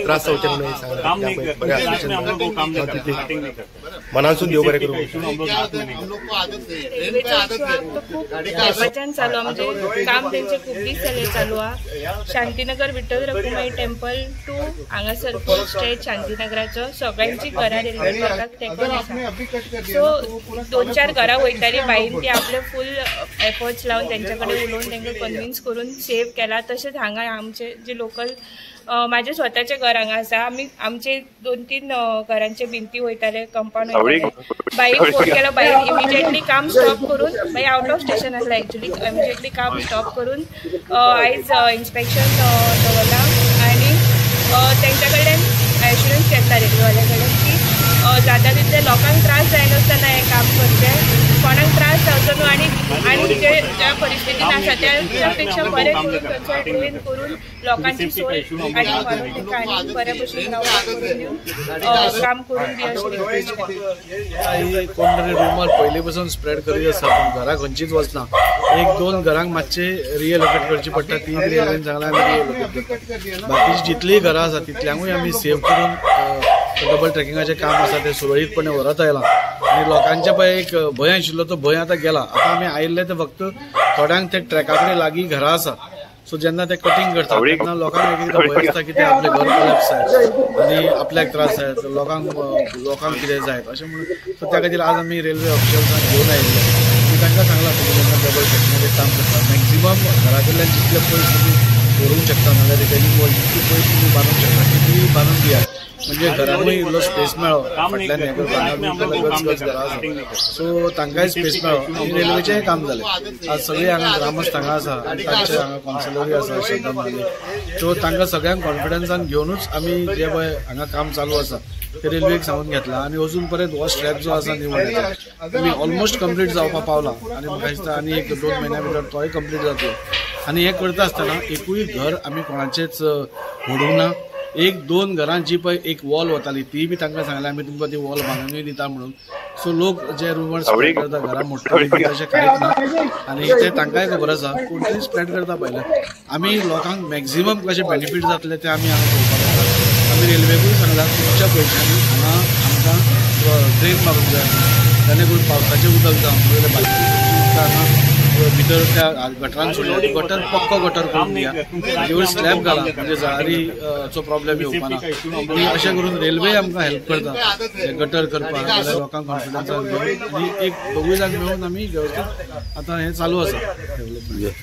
त्रास जावचे मनासून देव बरें करूं। चालू म्हणजे काम त्यांचे खूप दीस जाले चालू हा। शांतीनगर विठ्ठल रखुमाई टेम्पल टू हांगासर फुल स्ट्रेच शांतीनगराचो सगळ्यांची घरां रेल्वे ट्रॅकाक तेंकोन आसा। सो 2-4 घरां वयताली बाईन ती आपले फुल एफर्ट्स लावन तेंचे कडेन उलोवन तेंका कन्विन्स करून सेव केला। तशेंच हांगा आमचे जे लोकल माझे स्वतःचे घर हांगा आसा। आमी आमचे 2-3 घरांचे भिंती वयताले कंपाउंड वयताले बाईक फोन केलो बाईक इमिजिएटली काम स्टॉप करून बाई आउट ऑफ स्टेशन आसला एक्चुअली इमिजिएटली काम स्टॉप करून आयज इन्स्पेक्शन दवरला आनी तेंच्या कडल्यान एश्युरन्स घेतला रेल्वेवाल्या कडल्यान की जाता तितले लोकांक त्रास जायनासतना हें काम करचें कोणाक त्रास जावचो न्हू आनी जे ज्या परिस्थितीन आसा त्या पेक्षा बरें करून खंयचोय ट्रेन करून लोकांची सोय आनी मारून तेंकां आनी बऱ्या भशेन काम करून दी अशें कोण तरी रुमर पयलीं पासून स्प्रेड करीत आसा पूण घरां खंयचीच वचना। 1-2 घरांक मातशे रिएलोकेट करची पडटा ती रेल्वेन सांगला आमी रिएलोकेट करता। बाकीची जितलीं घरां आसा तितल्यांकूय आमी सेव करून डबल ट्रॅकिंगाचें काम आसा तें सुरळीतपणे व्हरत आयलां आनी लोकांचे पळय एक भंय आशिल्लो तो भंय आतां गेला। आतां आमी आयिल्ले ते फक्त थोड्यांक ते ट्रॅका कडेन लागीं घरां आसा सो जेन्ना ते कटिंग करता तेन्ना लोकांक एकदां भंय आसता की ते आपलें घर कोलॅप्स जायत आनी आपल्याक त्रास जायत लोकांक कितें जायत अशें म्हणून सो त्या खातीर आज आमी रेल्वे ऑफिशल्सांक घेवन आयिल्ले आनी तांकां सांगलां तुमी जेन्ना डबल ट्रॅकिंगाचें काम करता मॅक्झिमम घरा कडल्यान जितले पयस तुमी व्हरूंक शकता नाजाल्यार रिटर्निंग वॉल जितली पयस तुमी बांदूंक शकता तितली बांदून दियात म्हणजे घरानूय इल्लो स्पेस मेळ्ळो फाटल्यान हें गच घरां आसा सो तांकांय स्पेस मेळ्ळो आनी रेल्वेचेंय काम जालें। आज सगळीं हांगा ग्रामस्थ हांगा आसा आनी तांचे हांगा कावन्सिलरूय आसा श्रद्धा माने सो तांकां सगळ्यांक कॉन्फिडन्सान घेवनूच आमी जे पळय हांगा काम चालू आसा ते रेल्वेक सांगून घेतला आनी अजून पर्यंत हो स्ट्रॅप जो आसा निवडण्याचो आमी ऑलमोस्ट कंप्लीट जावपाक पावला आनी म्हाका दिसता आनी 1-2 म्हयन्या भितर तोय कंप्लीट जातलो आनी हें करता आसतना एकूय घर आमी कोणाचेच व्हडूंक ना। 1-2 घरां जी पळय एक वॉल वताली ती बी तांकां सांगलें आमी तुमकां ती वॉल बांदूनय दिता म्हणून। सो लोक जे रुमर्स स्प्रेड करता घरां मोडटलीं तशें कांयच ना आनी ते तांकांय खबर आसा पूण ती स्प्रेड करता पयलें आमी लोकांक मॅक्झिमम कशें बेनिफीट जातले ते आमी हांगा पळोवपाक लागला। आमी रेल्वेकूय सांगलां तुमच्या पयशांनी हांगा आमकां ट्रेन मारूंक जाय जेणे करून पावसाचें उदक जावं पयलें बाकी हांगा भितर त्या गटरान सोडल्या गटर पक्को गटर करून दिया जेवढ स्लॅब घाला म्हणजे जळारीचो प्रॉब्लेम येवपाना आनी अशें करून रेल्वे आमकां हेल्प करता गटर करपाक जाल्यार लोकांक कॉन्फिडन्सान घेवन आनी एक दोगूय जाण मेळून आमी वेवस्थीत आतां हें चालू आसा डेवलपमेंट।